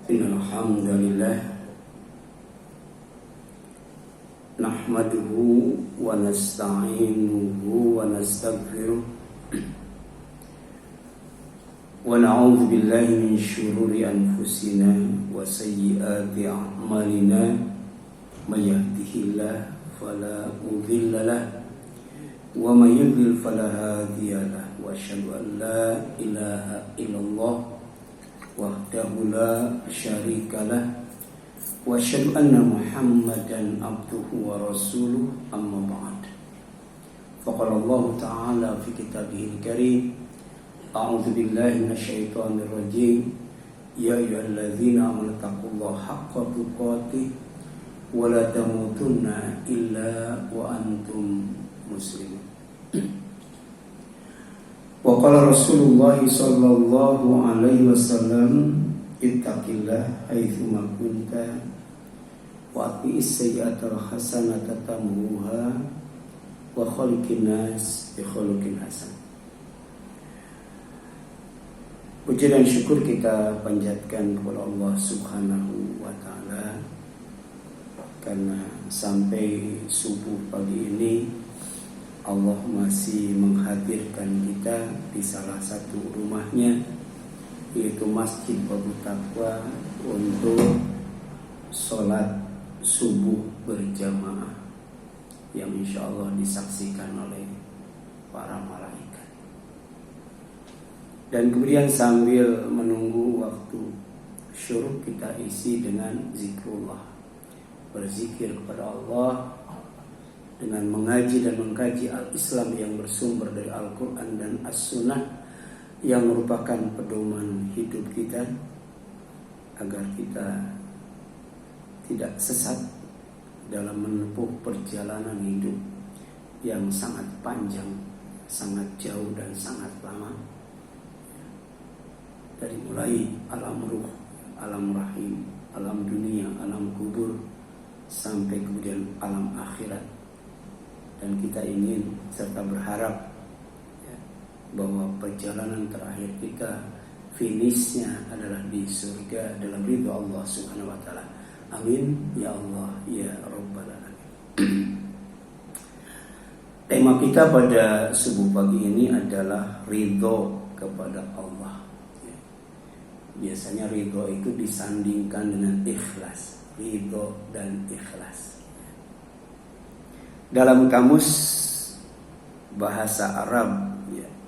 Innal hamdalillah nahmaduhu wa nasta'inuhu wa nastaghfiruh wa na'udzu billahi min shururi anfusina wa sayyiati a'malina may yahdihillahu fala mudilla lahu wa may yudlil fala hadiya lahu wa asyhadu an la ilaha illallah wahdahu la syarikalah wa asyhadu anna Muhammadan abduhu wa rasuluh amma ba'd. Faqala Allah ta'ala fi kitabihil karim a'udzu billahi minasyaitonir rajim ya ayyuhalladzina amanu taqullaha haqqa tuqatih wa la tamutunna illa wa antum muslimun. Wa qala Rasulullah sallallahu alaihi wasallam ittaqillah haitsu ma kunta wa ati'is sayyi'atal hasanata tamhuha wa khaliqin nas bi khuluqin hasan. Puji dan syukur kita panjatkan kepada Allah Subhanahu wa taala karena sampai subuh pagi ini Allah masih menghadirkan kita di salah satu rumahnya, yaitu Masjid Babut Taqwa, untuk sholat subuh berjamaah yang insya Allah disaksikan oleh para malaikat. Dan kemudian sambil menunggu waktu syuruk, kita isi dengan zikrullah, berzikir kepada Allah dengan mengaji dan mengkaji al-Islam yang bersumber dari Al-Quran dan As-Sunnah yang merupakan pedoman hidup kita agar kita tidak sesat dalam menempuh perjalanan hidup yang sangat panjang, sangat jauh dan sangat lama, dari mulai alam ruh, alam rahim, alam dunia, alam kubur, sampai kemudian alam akhirat. Dan kita ingin serta berharap bahwa perjalanan terakhir kita, finishnya adalah di surga dalam ridho Allah Subhanahu wa taala. Amin ya Allah ya Rabbal alamin. Tema kita pada subuh pagi ini adalah ridho kepada Allah. Biasanya ridho itu disandingkan dengan ikhlas, ridho dan ikhlas. Dalam kamus bahasa Arab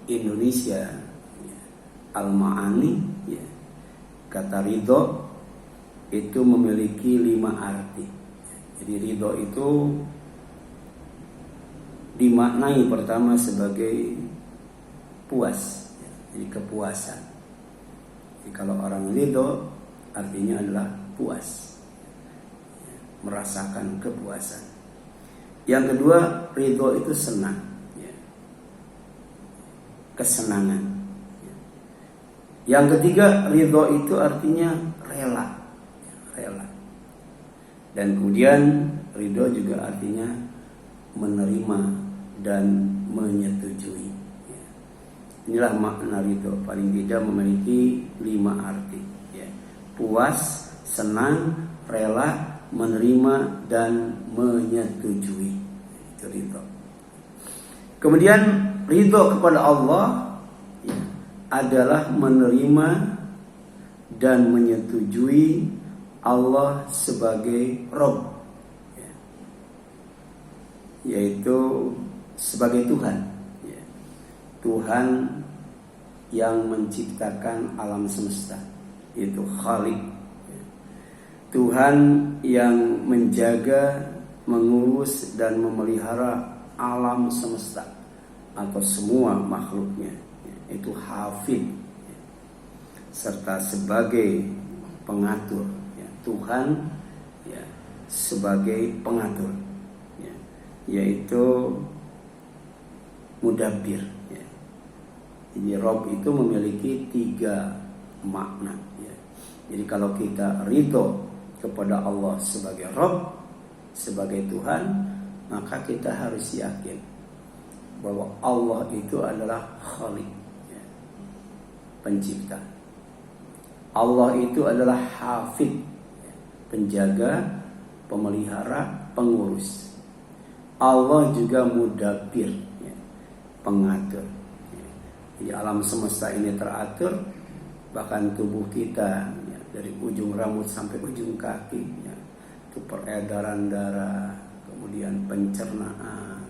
Indonesia Al-Ma'ani, kata ridho itu memiliki 5 arti. Jadi ridho itu dimaknai pertama sebagai puas, jadi kepuasan. Jadi kalau orang ridho artinya adalah puas, merasakan kepuasan. Yang kedua, ridho itu senang, kesenangan. Yang ketiga, ridho itu artinya rela. Dan kemudian ridho juga artinya menerima dan menyetujui. Inilah makna ridho, paling tidak memiliki 5 arti. Puas, senang, rela, menerima dan menyetujui. Itu ridho. Kemudian ridho kepada Allah adalah menerima dan menyetujui Allah sebagai Rabb, yaitu sebagai Tuhan. Tuhan yang menciptakan alam semesta, yaitu Khalik. Tuhan yang menjaga, mengurus dan memelihara alam semesta atau semua makhluknya, itu Hafid, serta sebagai pengatur. Tuhan sebagai pengatur, yaitu Mudabbir. Jadi Rabb itu memiliki 3 makna. Jadi kalau kita ridho kepada Allah sebagai Rabb, sebagai Tuhan, maka kita harus yakin bahwa Allah itu adalah Khalik, pencipta. Allah itu adalah hafid, penjaga, pemelihara, pengurus. Allah juga mudabbir, pengatur. Jadi alam semesta ini teratur, bahkan tubuh kita dari ujung rambut sampai ujung kaki, itu peredaran darah, kemudian pencernaan,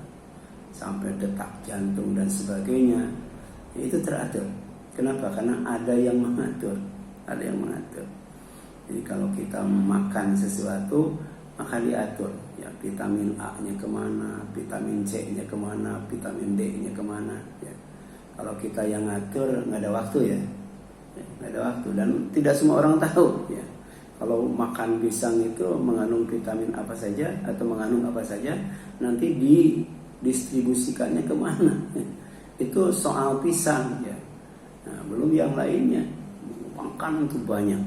sampai detak jantung dan sebagainya, itu teratur. Kenapa? Karena ada yang mengatur, ada yang mengatur. Jadi kalau kita makan sesuatu, maka diatur. Ya, vitamin A-nya kemana, vitamin C-nya kemana, vitamin D-nya kemana. Ya. Kalau kita yang ngatur, nggak ada waktu ya, nggak ada waktu. Dan tidak semua orang tahu. Ya. Kalau makan pisang itu mengandung vitamin apa saja atau mengandung apa saja, nanti didistribusikannya kemana. Itu soal pisang ya. Nah, belum yang lainnya. Makanan itu banyak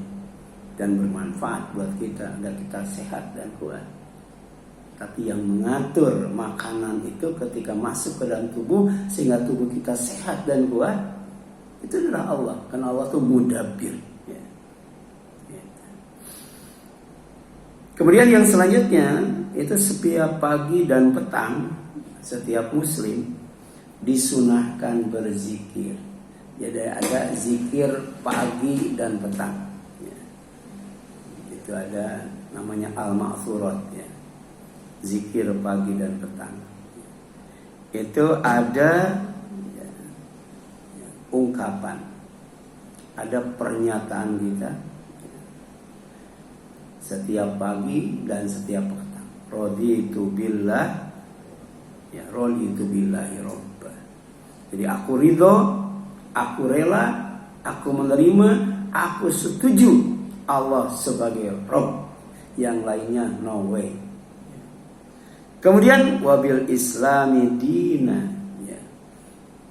dan bermanfaat buat kita agar kita sehat dan kuat. Tapi yang mengatur makanan itu ketika masuk ke dalam tubuh sehingga tubuh kita sehat dan kuat, itu adalah Allah. Karena Allah itu mudabbir. Kemudian yang selanjutnya itu setiap pagi dan petang setiap muslim disunahkan berzikir. Jadi ada zikir pagi dan petang. Ya. Itu ada namanya al-ma'thurat ya. Zikir pagi dan petang. Itu ada ungkapan, ada pernyataan kita setiap pagi dan setiap petang. Raditu billah, ya raditu billahi rabbah. Jadi aku ridho, aku rela, aku menerima, aku setuju Allah sebagai Rabb. Yang lainnya no way. Kemudian wabil islami dina. Ya.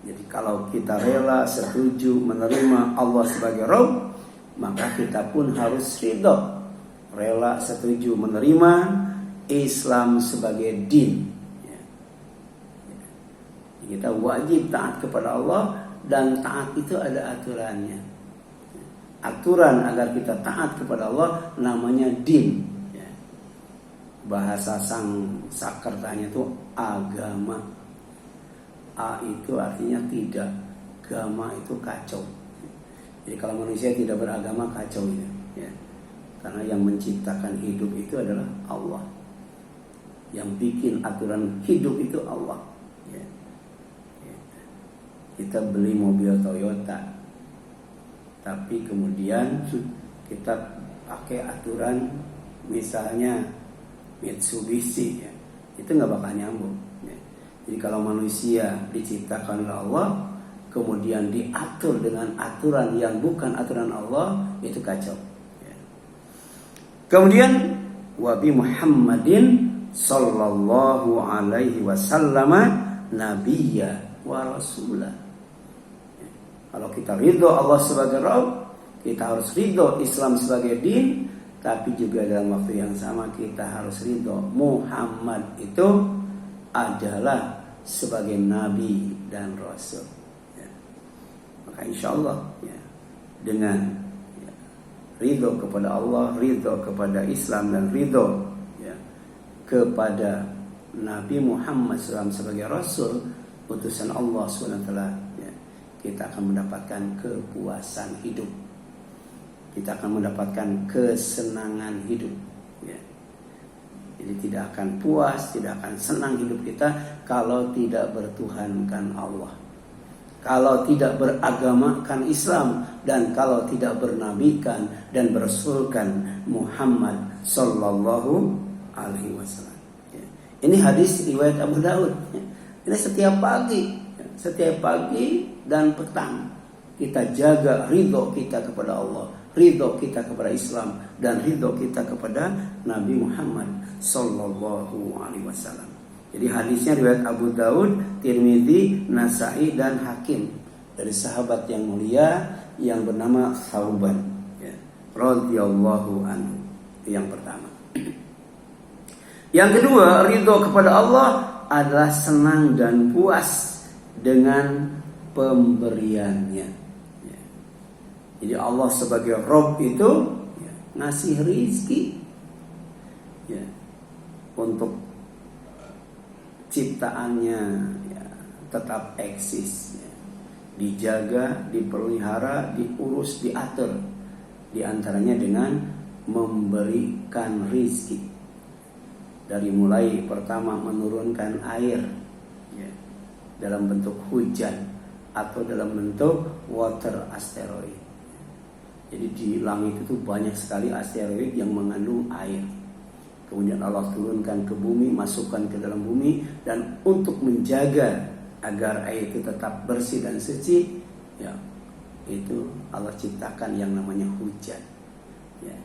Jadi kalau kita rela, setuju, menerima Allah sebagai Rabb, maka kita pun harus ridho, rela, setuju, menerima Islam sebagai din. Ya. Kita wajib taat kepada Allah, dan taat itu ada aturannya. Aturan agar kita taat kepada Allah namanya din. Ya. Bahasa Sakertanya itu agama. A itu artinya tidak, gama itu kacau. Jadi kalau manusia tidak beragama, kacau itu. Ya. Karena yang menciptakan hidup itu adalah Allah. Yang bikin aturan hidup itu Allah. Ya. Kita beli mobil Toyota, tapi kemudian kita pakai aturan misalnya Mitsubishi, ya. Itu nggak bakal nyambung. Ya. Jadi kalau manusia diciptakan oleh Allah, kemudian diatur dengan aturan yang bukan aturan Allah, itu kacau. Ya. Kemudian wabi Muhammadin sallallahu alaihi wasallam nabiyya wa rasulah. Kalau kita ridho Allah sebagai Rabb, kita harus ridho Islam sebagai din, tapi juga dalam waktu yang sama kita harus ridho Muhammad itu adalah sebagai Nabi dan Rasul. Ya. Maka insya Allah ya, dengan ya, ridho kepada Allah, ridho kepada Islam, dan ridho ya, kepada Nabi Muhammad SAW sebagai Rasul, utusan Allah SWT, kita akan mendapatkan kepuasan hidup. Kita akan mendapatkan kesenangan hidup. Ya. Jadi tidak akan puas, tidak akan senang hidup kita kalau tidak bertuhankan Allah, kalau tidak beragamakan Islam, dan kalau tidak bernabikan dan berasulkan Muhammad Sallallahu Alaihi Wasallam. Ya. Ini hadis riwayat Abu Daud. Ya. Ini setiap pagi dan petang kita jaga ridho kita kepada Allah, ridho kita kepada Islam, dan ridho kita kepada Nabi Muhammad Sallallahu Alaihi Wasallam. Jadi hadisnya riwayat Abu Daud, Tirmidzi, Nasai, dan Hakim dari sahabat yang mulia yang bernama Thauban, ya, radhiyallahu anhu. Itu yang pertama. Yang kedua, ridho kepada Allah adalah senang dan puas dengan pemberiannya. Ya. Jadi Allah sebagai Rabb itu ya, ngasih rizki ya, untuk ciptaannya ya, tetap eksis ya. Dijaga, dipelihara, diurus, diatur. Di antaranya dengan memberikan rizki. Dari mulai pertama menurunkan air ya, dalam bentuk hujan atau dalam bentuk water asteroid. Jadi di langit itu banyak sekali asteroid yang mengandung air. Kemudian Allah turunkan ke bumi, masukkan ke dalam bumi, dan untuk menjaga agar air itu tetap bersih dan suci, ya, itu Allah ciptakan yang namanya hujan. Ya.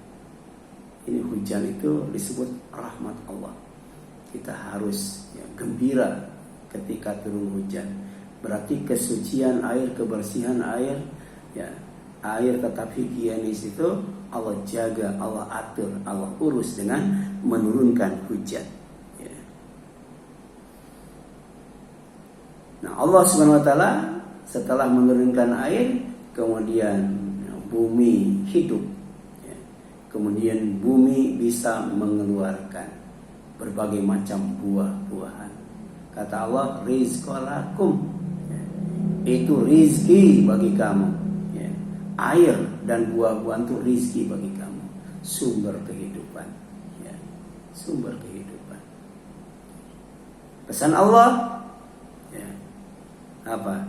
Ini hujan itu disebut rahmat Allah. Kita harus ya, gembira ketika turun hujan. Berarti kesucian air, kebersihan air, ya, air tetap higienis itu Allah jaga, Allah atur, Allah urus dengan menurunkan hujan. Ya. Nah, Allah Subhanahu wa taala setelah menurunkan air, kemudian bumi hidup. Ya. Kemudian bumi bisa mengeluarkan berbagai macam buah-buahan. Kata Allah, rizqalakum. Ya. Itu rizki bagi kamu. Ya. Air dan buah-buahan itu rizki bagi kamu. Sumber kehidupan. Ya. Sumber kehidupan. Pesan Allah apa?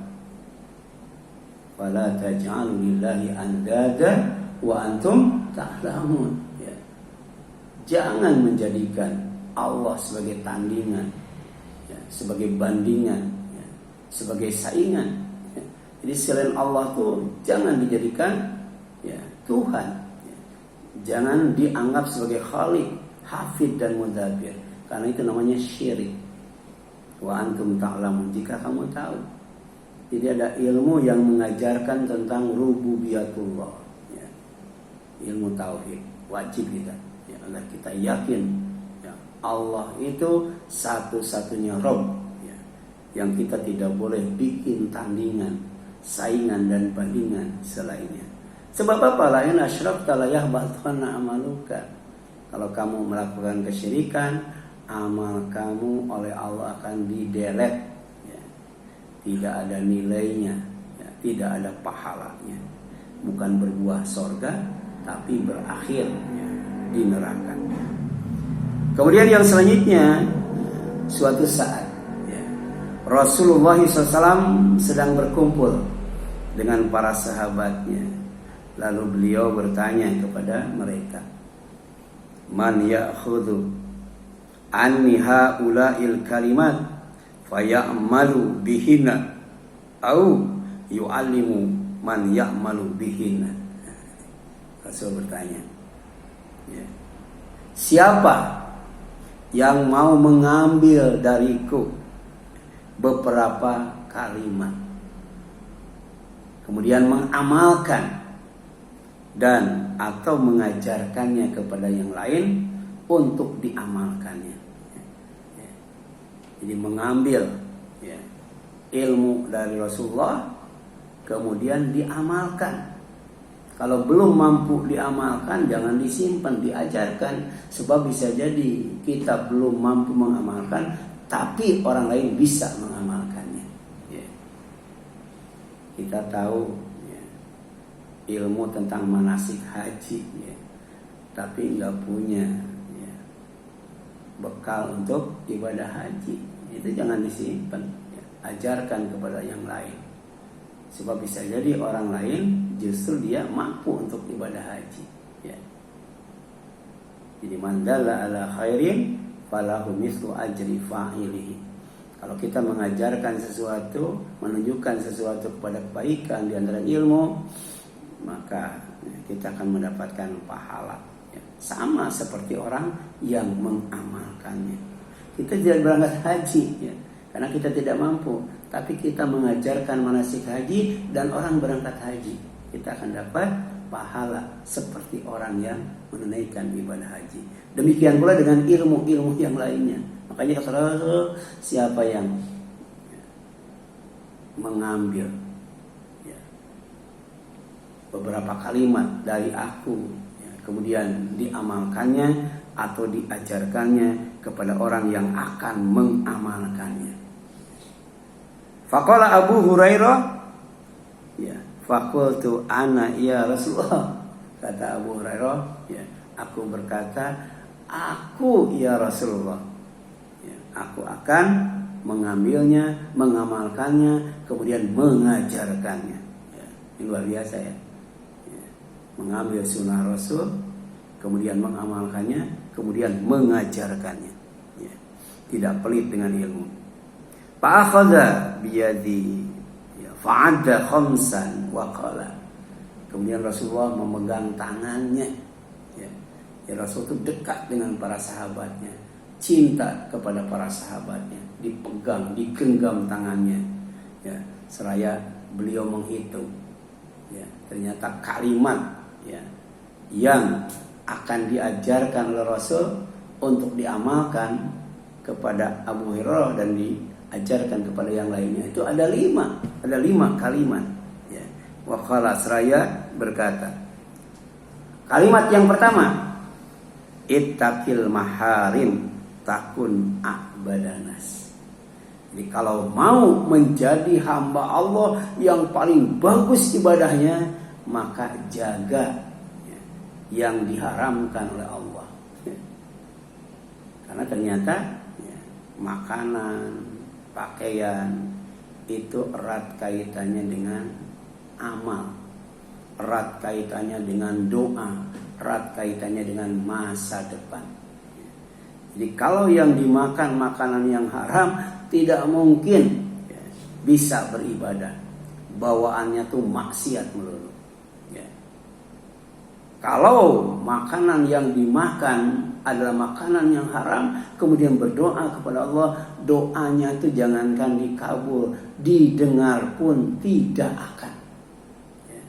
Wala taj'alu lillahi andada wa antum ta'lamun. Ya. Jangan menjadikan Allah sebagai tandingan, ya, sebagai bandingan, ya, sebagai saingan. Ya. Jadi selain Allah tuh jangan dijadikan ya, Tuhan. Ya. Jangan dianggap sebagai Khalik, Hafid dan Mudabbir, karena itu namanya syirik. Wa antum ta'lamun, jika kamu tahu. Jadi ada ilmu yang mengajarkan tentang rububiyatullah, ya. Ilmu tauhid wajib kita, ya, agar kita yakin ya, Allah itu satu-satunya Rabb, ya, yang kita tidak boleh bikin tandingan, saingan dan bandingan selainnya. Sebab apa? Lain asyrakta la yahbatana amaluka. Kalau kamu melakukan kesyirikan, amal kamu oleh Allah akan didelete. Tidak ada nilainya, ya, tidak ada pahalanya. Bukan berbuah sorga, tapi berakhir ya, di neraka. Kemudian yang selanjutnya, suatu saat ya, Rasulullah SAW sedang berkumpul dengan para sahabatnya. Lalu beliau bertanya kepada mereka, Man ya'khudhu anni ha'ula'il kalimat fayamalu bihina au yu'allimu man ya'malu bihina. Rasul bertanya, ya, siapa yang mau mengambil dariku beberapa kalimat kemudian mengamalkan dan atau mengajarkannya kepada yang lain untuk diamalkannya. Jadi mengambil ya, ilmu dari Rasulullah kemudian diamalkan. Kalau belum mampu diamalkan, jangan disimpan, diajarkan. Sebab bisa jadi kita belum mampu mengamalkan, tapi orang lain bisa mengamalkannya. Ya. Kita tahu ya, ilmu tentang manasik haji, ya, tapi nggak punya ya, bekal untuk ibadah haji. Itu jangan disimpan, ya. Ajarkan kepada yang lain. Sebab bisa jadi orang lain justru dia mampu untuk ibadah haji, ya. Jadi man dalla ala khairin falahu mithlu ajri fa'ilihi. Kalau kita mengajarkan sesuatu, menunjukkan sesuatu kepada kebaikan di antara ilmu, maka ya, kita akan mendapatkan pahala, ya. Sama seperti orang yang mengamalkannya. Kita tidak berangkat haji ya, karena kita tidak mampu, tapi kita mengajarkan manasik haji dan orang berangkat haji, kita akan dapat pahala seperti orang yang menunaikan ibadah haji. Demikian pula dengan ilmu-ilmu yang lainnya. Makanya kata Rasul, siapa yang mengambil ya, beberapa kalimat dari aku, ya, kemudian diamalkannya atau diajarkannya kepada orang yang akan mengamalkannya. Faqala Abu Hurairah, ya, faqultu ana ya Rasulullah. Kata Abu Hurairah, ya, aku berkata, aku ya Rasulullah. Ya, aku akan mengambilnya, mengamalkannya, kemudian mengajarkannya. Ya, ini luar biasa ya. Ya, mengambil sunnah Rasul, kemudian mengamalkannya, kemudian mengajarkannya. Ya, tidak pelit dengan ilmu. Fa'akhadha biyadi, ya, fa'adda khamsan wa qala. Kemudian Rasulullah memegang tangannya. Ya, Rasul itu dekat dengan para sahabatnya, cinta kepada para sahabatnya, dipegang, digenggam tangannya. Ya, seraya beliau menghitung. Ya, ternyata kalimat, ya, yang akan diajarkan oleh Rasul untuk diamalkan kepada Abu Hurairah dan diajarkan kepada yang lainnya itu ada 5 kalimat. Ya. Wa qala, seraya berkata, kalimat yang pertama, ittaqil maharim takun a'badanas. Jadi kalau mau menjadi hamba Allah yang paling bagus ibadahnya, maka jaga, ya, yang diharamkan oleh Allah. Ya. Karena ternyata, ya, makanan, pakaian itu erat kaitannya dengan amal, erat kaitannya dengan doa, erat kaitannya dengan masa depan. Jadi kalau yang dimakan makanan yang haram, tidak mungkin, ya, bisa beribadah. Bawaannya tuh maksiat melulu. Ya. Kalau makanan yang dimakan adalah makanan yang haram, kemudian berdoa kepada Allah, doanya itu jangankan dikabul, didengar pun tidak akan. Ya.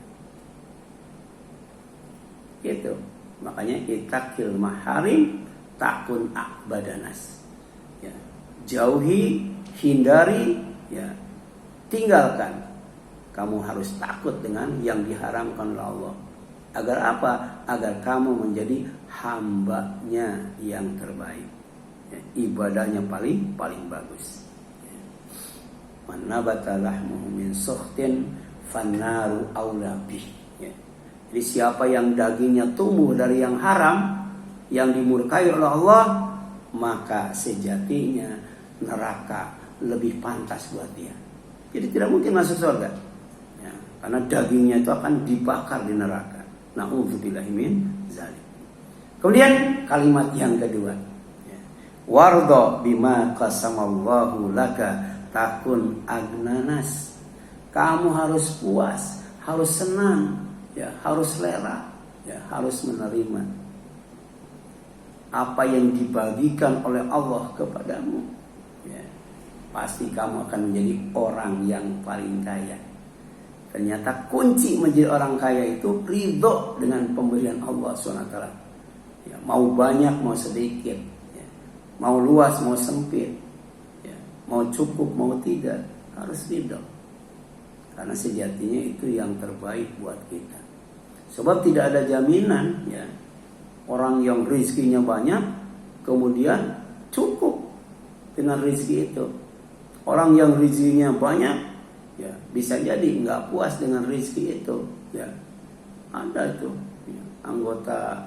Gitu. Makanya ittaqil maharim takun a'badanas. Ya. Jauhi, hindari, ya, tinggalkan. Kamu harus takut dengan yang diharamkan oleh Allah. Agar apa? Agar kamu menjadi hambanya yang terbaik. Ya, ibadahnya paling bagus. Ya. Man nabata lahmuhu min sukhtin fannaru aula bih. Ya. Jadi siapa yang dagingnya tumbuh dari yang haram, yang dimurkai oleh Allah, maka sejatinya neraka lebih pantas buat dia. Jadi tidak mungkin masuk surga, ya, karena dagingnya itu akan dibakar di neraka. Na'udzubillahi min dzalik. Kemudian kalimat yang kedua, ya, wardo bima qasamallahu laka takun agnanas. Kamu harus puas, harus senang, ya, harus rela, ya, harus menerima apa yang dibagikan oleh Allah kepadamu. Ya, pasti kamu akan menjadi orang yang paling kaya. Ternyata kunci menjadi orang kaya itu ridho dengan pemberian Allah SWT. Ya, mau banyak, mau sedikit, ya, mau luas, mau sempit, ya, mau cukup, mau tidak, harus ridho. Karena sejatinya itu yang terbaik buat kita. Sebab tidak ada jaminan, ya, orang yang rezekinya banyak kemudian cukup dengan rezeki itu. Orang yang rezekinya banyak, ya, bisa jadi nggak puas dengan rezeki itu. Ya, ada itu, ya, anggota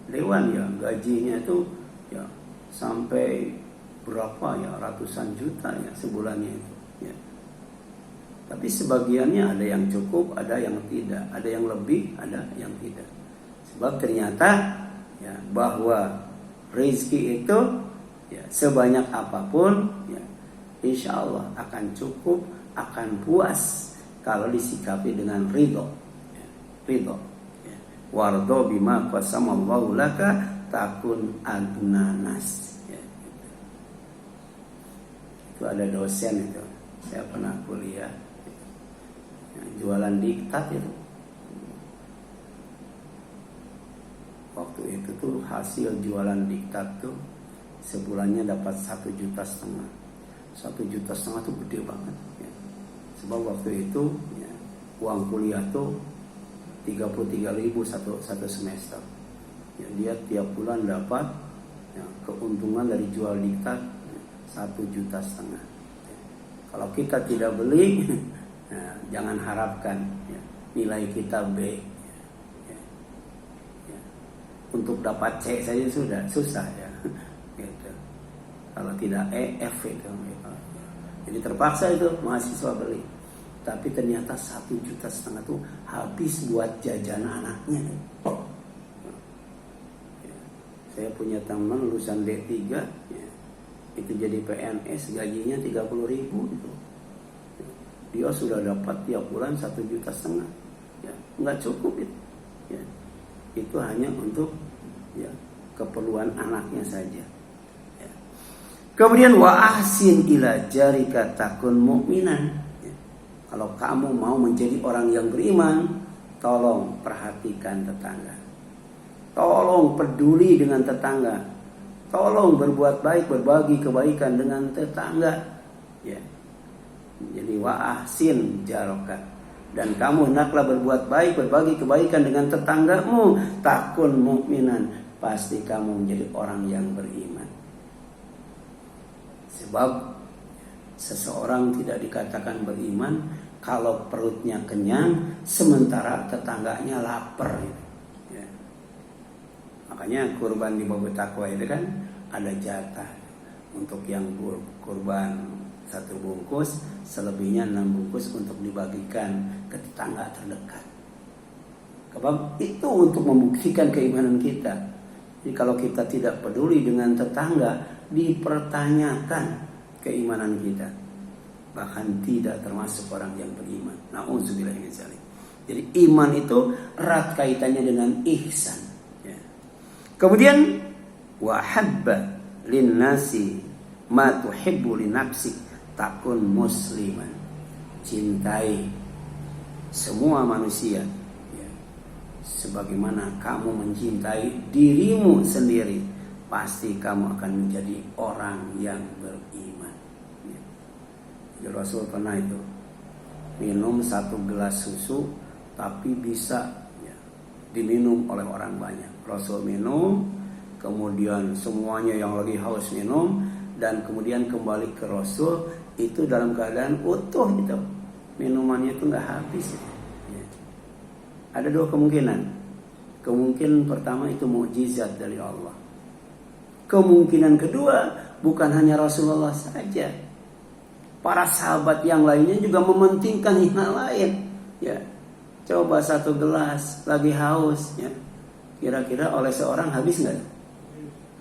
dewan, ya, gajinya itu, ya, sampai berapa, ya, ratusan juta, ya, sebulannya itu. Ya. Tapi sebagiannya ada yang cukup, ada yang tidak, ada yang lebih, ada yang tidak. Sebab ternyata, ya, bahwa rezeki itu, ya, sebanyak apapun, ya, insya Allah akan cukup, akan puas kalau disikapi dengan ridho. Ya, ridho. Ya. Wardo bima qasamallahu laka takun agnanas. Ya, gitu. Itu ada dosen itu, saya pernah kuliah, ya, jualan diktat itu. Waktu itu tuh hasil jualan diktat tuh sebulannya dapat 1,5 juta. 1,5 juta tuh gede banget, ya. Sebab waktu itu, ya, uang kuliah tuh 33.000 satu semester. Ya, dia tiap bulan dapat ya, keuntungan dari jual diktat 1,5 juta. Ya. Kalau kita tidak beli, ya, jangan harapkan ya, nilai kita B. Ya. Ya. Untuk dapat C saja sudah susah ya. Gitu. Kalau tidak E, F itu. Ya. Jadi terpaksa itu mahasiswa beli. Tapi ternyata 1,5 juta itu habis buat jajan anaknya. Ya. Saya punya teman lulusan D3 ya, itu jadi PNS gajinya 30.000 itu. Ya. Dia sudah dapat tiap bulan 1,5 juta. Ya, nggak cukup itu. Ya. Itu hanya untuk ya, keperluan anaknya saja. Ya. Kemudian wa ahsin ila jarika takun mu'minan. Kalau kamu mau menjadi orang yang beriman, tolong perhatikan tetangga. Tolong peduli dengan tetangga. Tolong berbuat baik, berbagi kebaikan dengan tetangga. Ya. Jadi wa ahsin jaraka. Dan kamu hendaklah berbuat baik, berbagi kebaikan dengan tetanggamu. Takun mukminan, pasti kamu menjadi orang yang beriman. Sebab seseorang tidak dikatakan beriman kalau perutnya kenyang sementara tetangganya lapar. Ya. Makanya kurban di bab takwa itu kan ada jatah untuk yang kurban 1 bungkus, selebihnya 6 bungkus untuk dibagikan ke tetangga terdekat. Sebab itu untuk membuktikan keimanan kita. Jadi kalau kita tidak peduli dengan tetangga, dipertanyakan keimanan kita, bahkan tidak termasuk orang yang beriman. Na'udzubillah min dzalik. Jadi iman itu erat kaitannya dengan ihsan. Ya. Kemudian wa habba lin nasi ma tuhibbu li nafsik takun musliman. Cintai semua manusia ya, sebagaimana kamu mencintai dirimu sendiri, pasti kamu akan menjadi orang yang beriman. Rasul pernah itu minum 1 gelas susu tapi bisa ya, diminum oleh orang banyak. Rasul minum, kemudian semuanya yang lagi haus minum, dan kemudian kembali ke Rasul itu dalam keadaan utuh itu minumannya itu nggak habis ya. Ada 2 kemungkinan. Kemungkinan pertama itu mukjizat dari Allah. Kemungkinan kedua bukan hanya Rasulullah saja, para sahabat yang lainnya juga mementingkan hal lain. Ya, coba 1 gelas lagi haus, ya. Kira-kira oleh seorang habis nggak?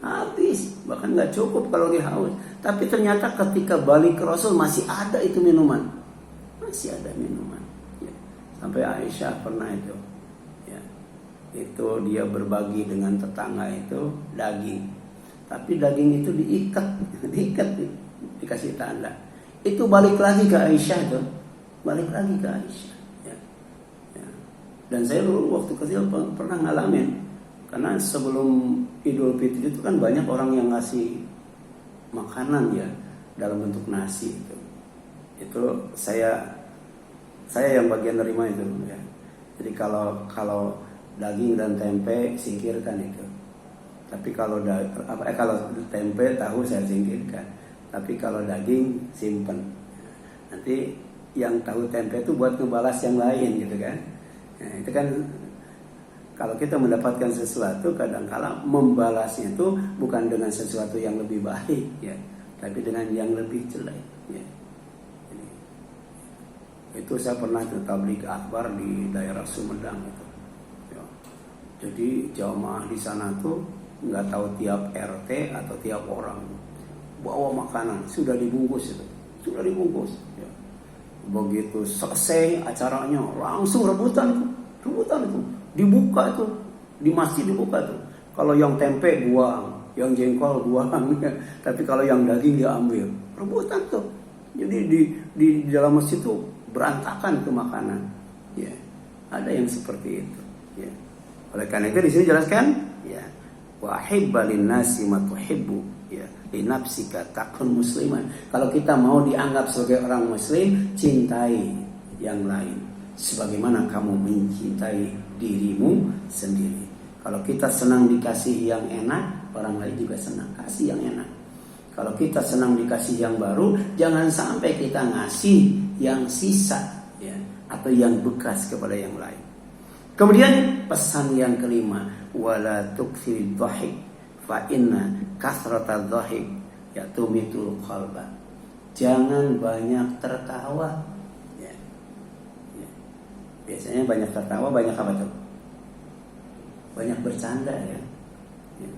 Habis, bahkan nggak cukup kalau lagi haus. Tapi ternyata ketika balik ke Rasul masih ada itu minuman, masih ada minuman. Ya. Sampai Aisyah pernah itu, ya. Itu dia berbagi dengan tetangga itu daging, tapi daging itu diikat, dikasih tanda. Itu balik lagi ke Aisyah tuh, balik lagi ke Aisyah. Ya. Ya. Dan saya dulu waktu kecil pernah ngalamin, karena sebelum Idul Fitri itu kan banyak orang yang ngasih makanan ya dalam bentuk nasi itu. Itu saya yang bagian nerima itu ya. Jadi kalau daging dan tempe singkirkan itu. Tapi kalau tempe tahu saya singkirkan. Tapi kalau daging simpen. Nanti yang tahu tempe itu buat ngebalas yang lain gitu kan. Nah, itu kan kalau kita mendapatkan sesuatu kadang-kala membalasnya itu bukan dengan sesuatu yang lebih baik ya, tapi dengan yang lebih jelek ya. Jadi, itu saya pernah tabligh akbar di daerah Sumedang itu. Ya. Jadi jamaah di sana tuh nggak tahu tiap RT atau tiap orang bawa makanan sudah dibungkus itu, sudah dibungkus. Ya. Begitu selesai acaranya langsung rebutan itu, dibuka itu di masjid dibuka tuh. Kalau yang tempe buang, yang jengkol buang, ya. Tapi kalau yang daging diambil, rebutan tuh. Jadi di dalam masjid tuh berantakan tuh makanan. Ya, ada yang seperti itu. Ya. Oleh karena itu di sini jelaskan, ya, wa hibbalin nasi ma tuhibbu. Ya, linafsika takun musliman. Kalau kita mau dianggap sebagai orang muslim, cintai yang lain. sebagaimana kamu mencintai dirimu sendiri. Kalau kita senang dikasih yang enak, orang lain juga senang kasih yang enak. Kalau kita senang dikasih yang baru, jangan sampai kita ngasih yang sisa, ya, atau yang bekas kepada yang lain. Kemudian pesan yang kelima, wala tukthiri dhahik fa inna kasrata dhahik yatumitul qalba. Jangan banyak tertawa. Ya. Ya. Biasanya banyak tertawa, banyak apa tuh? Banyak bercanda, ya. Ya.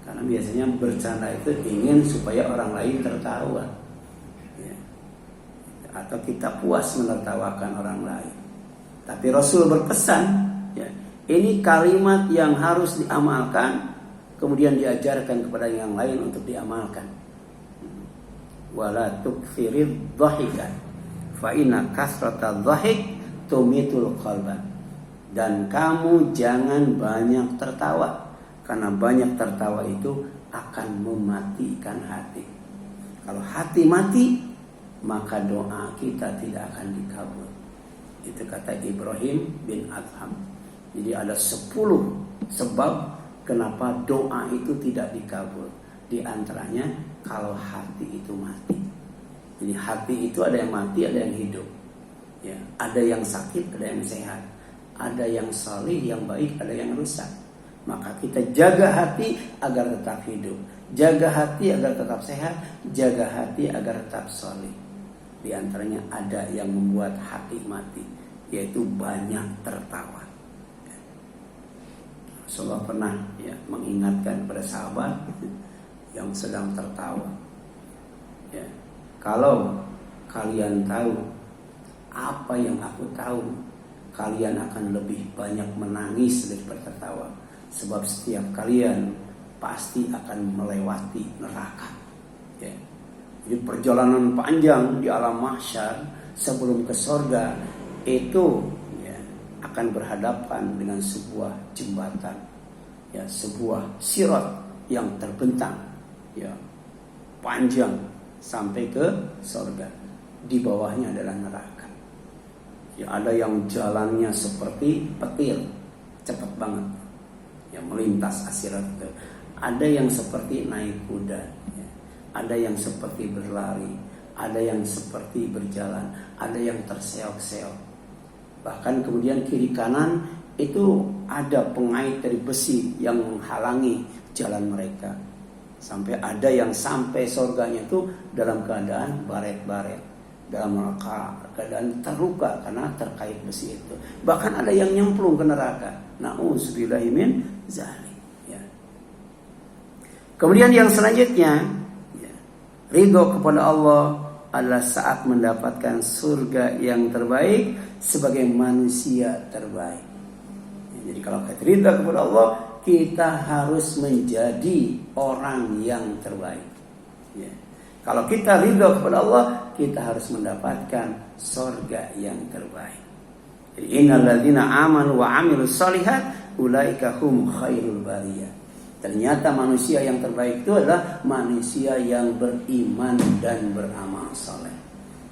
Karena biasanya bercanda itu ingin supaya orang lain tertawa, ya. Atau kita puas menertawakan orang lain. Tapi Rasul berpesan, ya, ini kalimat yang harus diamalkan, kemudian diajarkan kepada yang lain untuk diamalkan. Wala tukfirid dhahika fa inna kasrata dhahik tumitul qalba. Dan kamu jangan banyak tertawa, karena banyak tertawa itu akan mematikan hati. Kalau hati mati, maka doa kita tidak akan dikabul. Itu kata Ibrahim bin Adham. Jadi ada 10 sebab kenapa doa itu tidak dikabul. Di antaranya kalau hati itu mati. Jadi hati itu ada yang mati, ada yang hidup, ya, ada yang sakit, ada yang sehat, ada yang salih, yang baik, ada yang rusak. Maka kita jaga hati agar tetap hidup, jaga hati agar tetap sehat, jaga hati agar tetap salih. Di antaranya ada yang membuat hati mati, yaitu banyak tertawa. Rasulullah pernah, ya, mengingatkan pada sahabat yang sedang tertawa, ya, kalau kalian tahu apa yang aku tahu, kalian akan lebih banyak menangis daripada tertawa. Sebab setiap kalian pasti akan melewati neraka, ya. Jadi perjalanan panjang di alam mahsyar sebelum ke surga itu, ya, akan berhadapan dengan sebuah jembatan, ya, sebuah sirat yang terbentang, ya, panjang sampai ke surga. Di bawahnya adalah neraka. Ya, ada yang jalannya seperti petir, cepat banget, ya, melintas asirat itu. Ada yang seperti naik kuda, ya. Ada yang seperti berlari, ada yang seperti berjalan, ada yang terseok-seok. Bahkan kemudian kiri kanan itu ada pengait dari besi yang menghalangi jalan mereka. Sampai ada yang sampai surganya itu dalam keadaan baret-baret, dalam keadaan terluka karena terkait besi itu. Bahkan ada yang nyemplung ke neraka. Na'udzubillahi min dzalik, ya. Kemudian yang selanjutnya, ya, ridho kepada Allah adalah saat mendapatkan surga yang terbaik sebagai manusia terbaik. Ya, jadi kalau kita ridho kepada Allah, kita harus menjadi orang yang terbaik, ya. Kalau kita ridho kepada Allah, kita harus mendapatkan surga yang terbaik. Jadi innal ladzina amanu wa 'amilus shalihat ulaika hum khairul bariyah. Ternyata manusia yang terbaik itu adalah manusia yang beriman dan beramal saleh.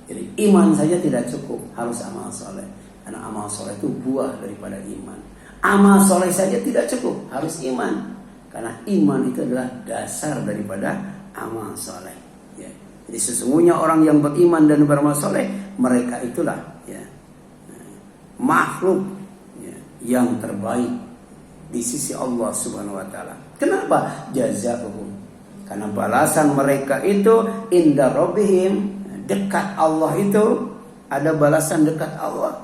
Jadi iman saja tidak cukup, harus amal saleh. Karena amal saleh itu buah daripada iman. Amal soleh saja tidak cukup, harus iman. Karena iman itu adalah dasar daripada amal soleh, ya. Jadi sesungguhnya orang yang beriman dan beramal soleh, mereka itulah, ya, makhluk, ya, yang terbaik di sisi Allah Subhanahu wa taala. Kenapa? Jazaohum. Karena balasan mereka itu inda rabbihim, dekat Allah itu ada balasan dekat Allah,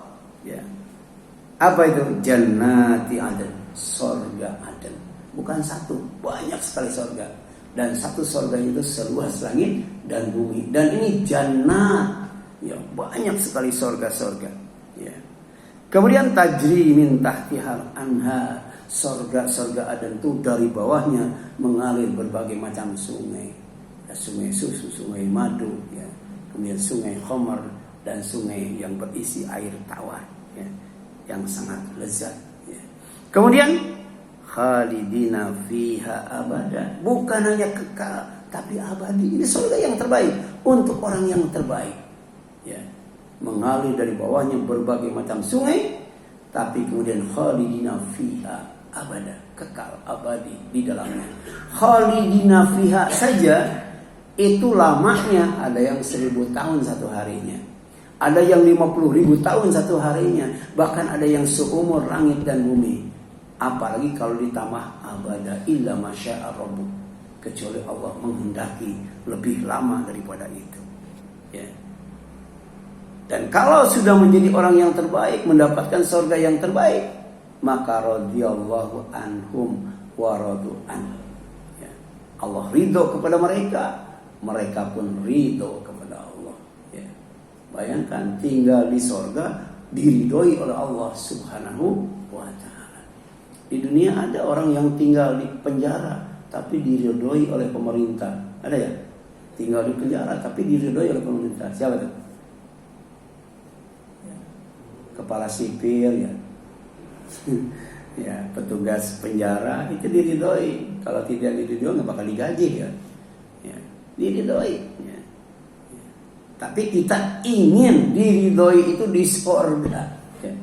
ya. Apa itu? Jannati Aden, surga Aden. Bukan satu, banyak sekali surga. Dan satu surga itu seluas langit dan bumi. Dan ini jannat, ya, banyak sekali surga-surga, ya. Kemudian tajri min tahtihal anhar, surga-surga Aden itu dari bawahnya mengalir berbagai macam sungai. Ada sungai susu, sungai madu, ya. Kemudian sungai khamar dan sungai yang berisi air tawar, ya, yang sangat lezat, ya. Kemudian khalidina fiha abada, bukan hanya kekal tapi abadi. Ini surga yang terbaik untuk orang yang terbaik, ya. mengalir dari bawahnya berbagai macam sungai, tapi kemudian khalidina fiha abada, kekal abadi di dalamnya. Khalidina fiha saja itu lamanya ada yang 1000 tahun satu harinya, ada yang 50.000 tahun satu harinya, bahkan ada yang seumur langit dan bumi. Apalagi kalau ditambah abada illa masya'a rabbuk, kecuali Allah menghendaki lebih lama daripada itu. Ya. Dan kalau sudah menjadi orang yang terbaik, mendapatkan surga yang terbaik, maka radhiyallahu anhum wa radu an. Ya. Allah ridho kepada mereka, mereka pun ridho kepada Allah. Ya. Bayangkan tinggal di surga diridhoi oleh Allah Subhanahu wa ta'ala. Di dunia ada orang yang tinggal di penjara tapi diridhoi oleh pemerintah. Ada ya? Tinggal di penjara tapi diridhoi oleh pemerintah. Siapa itu? Ya. Kepala sipil ya. Ya, petugas penjara itu diridhoi. Kalau tidak diridhoi nggak bakal digaji ya. Ya, diridhoi. Ya. Ya. Tapi kita ingin diridhoi itu di surga. Ya.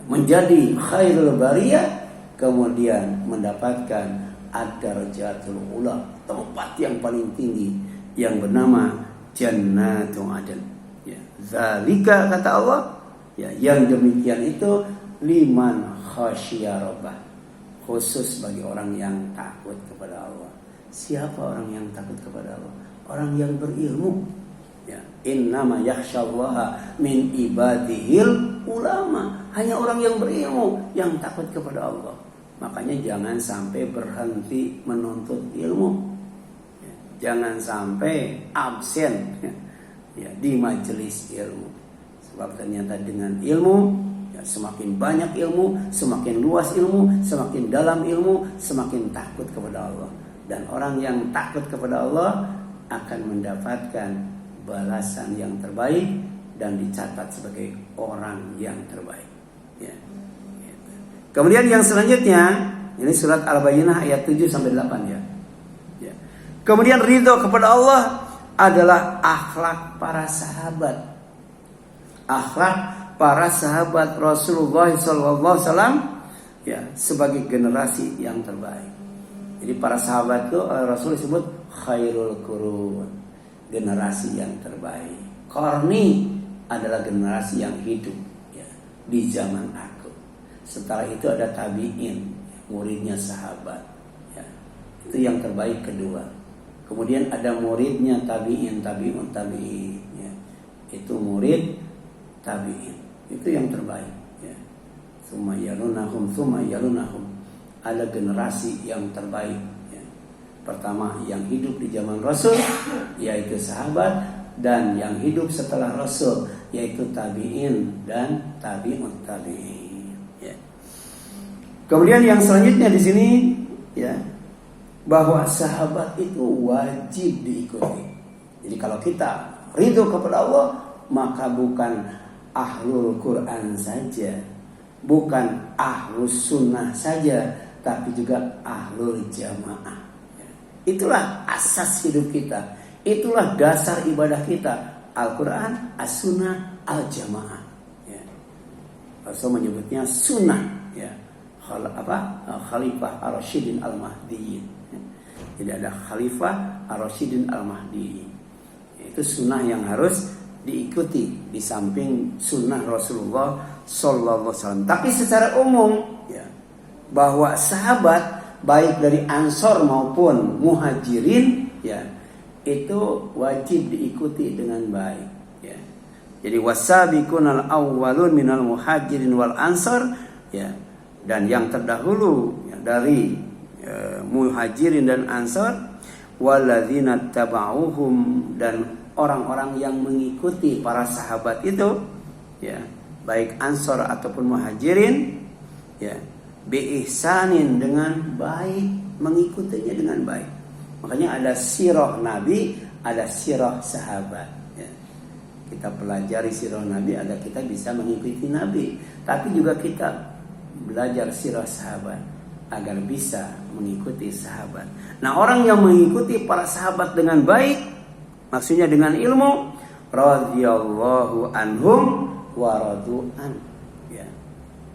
Menjadi khairul bariyah, kemudian mendapatkan ad-darajatul ula, tempat yang paling tinggi yang bernama Jannatul Adn. Ya, zalika kata Allah, ya, yang demikian itu liman khasyiya rabbah, khusus bagi orang yang takut kepada Allah. Siapa orang yang takut kepada Allah? Orang yang berilmu. Ya, innama yakhsyallaha min ibadihil ulama. Hanya orang yang berilmu yang takut kepada Allah. Makanya jangan sampai berhenti menuntut ilmu. Ya, jangan sampai absen ya, di majelis ilmu. Sebab ternyata dengan ilmu, ya, semakin banyak ilmu, semakin luas ilmu, semakin dalam ilmu, semakin takut kepada Allah. Dan orang yang takut kepada Allah akan mendapatkan balasan yang terbaik dan dicatat sebagai orang yang terbaik. Ya. Kemudian yang selanjutnya, ini surat Al-Bayyinah ayat 7-8 ya. Ya. Kemudian ridho kepada Allah adalah akhlak para sahabat. Akhlak para sahabat Rasulullah SAW ya, sebagai generasi yang terbaik. Jadi para sahabat itu Rasul disebut khairul qurun, generasi yang terbaik. Qarni adalah generasi yang hidup ya, di zaman aku. Setelah itu ada tabi'in, muridnya sahabat ya. Itu yang terbaik kedua. Kemudian ada muridnya tabi'in, tabi'un tabi'in ya. Itu murid tabi'in, itu yang terbaik ya. Tsumma yalunahum. Ada generasi yang terbaik ya. Pertama yang hidup di zaman Rasul yaitu sahabat, dan yang hidup setelah Rasul yaitu tabi'in dan tabi'un tabi'in ya. Kemudian yang selanjutnya di sini ya, bahwa sahabat itu wajib diikuti. Jadi kalau kita ridho kepada Allah, maka bukan ahlul Quran saja, bukan ahlus sunnah saja, tapi juga ahlul jamaah. Itulah asas hidup kita, itulah dasar ibadah kita, Al-Quran, As-Sunnah, Al-Jamaah. Ya. Rasul menyebutnya sunnah, ya. Khalifah Ar-Rasyidin Al-Mahdiyin. Ya. Jadi ada Khalifah Ar-Rasyidin Al-Mahdiyin. Itu sunnah yang harus diikuti di samping sunnah Rasulullah Sallallahu Alaihi Wasallam. Tapi secara umum, ya, bahwa sahabat baik dari Ansor maupun Muhajirin, ya, itu wajib diikuti dengan baik. Ya. Jadi wasabiqunal awwalun minal muhajirin wal ansor, ya, dan yang terdahulu ya, dari muhajirin dan ansor, walladzina tabauhum, dan orang-orang yang mengikuti para sahabat itu, ya, baik ansor ataupun muhajirin, ya, biihsanin, dengan baik, mengikutinya dengan baik. Makanya ada sirah Nabi, ada sirah sahabat. Ya. Kita pelajari sirah Nabi agar kita bisa mengikuti Nabi, tapi juga kita belajar sirah sahabat agar bisa mengikuti sahabat. Nah, orang yang mengikuti para sahabat dengan baik, maksudnya dengan ilmu, radhiyallahu anhum wa radu'an. Ya.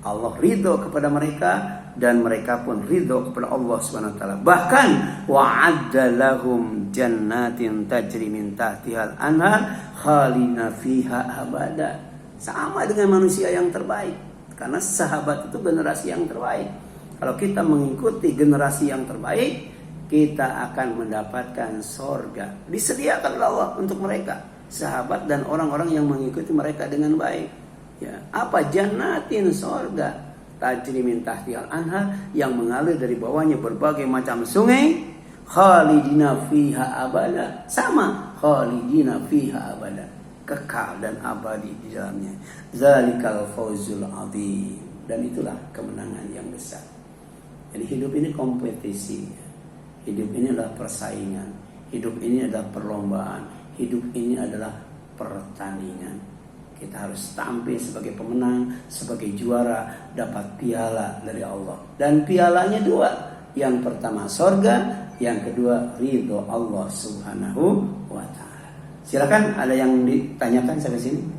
Allah ridho kepada mereka dan mereka pun ridho kepada Allah Subhanahu wa taala. Bahkan wa'adda lahum jannatin tajri min tahtihal anhar khalina fiha abada. Sama dengan manusia yang terbaik. Karena sahabat itu generasi yang terbaik. Kalau kita mengikuti generasi yang terbaik, kita akan mendapatkan sorga. Disediakan oleh Allah untuk mereka, sahabat dan orang-orang yang mengikuti mereka dengan baik. Ya, apa jannatin sorga tajri min tahtihal anhar, yang mengalir dari bawahnya berbagai macam sungai, khalidina fiha abada. Sama, khalidina fiha abada, kekal dan abadi di dalamnya. Zalikal fawzul azim. Dan itulah kemenangan yang besar. Jadi hidup ini kompetisi. Hidup ini adalah persaingan. Hidup ini adalah perlombaan. Hidup ini adalah pertandingan. Kita harus tampil sebagai pemenang, sebagai juara, dapat piala dari Allah. Dan pialanya dua. Yang pertama sorga, yang kedua ridho Allah Subhanahu wa ta'ala. Silakan, ada yang ditanyakan sampai sini?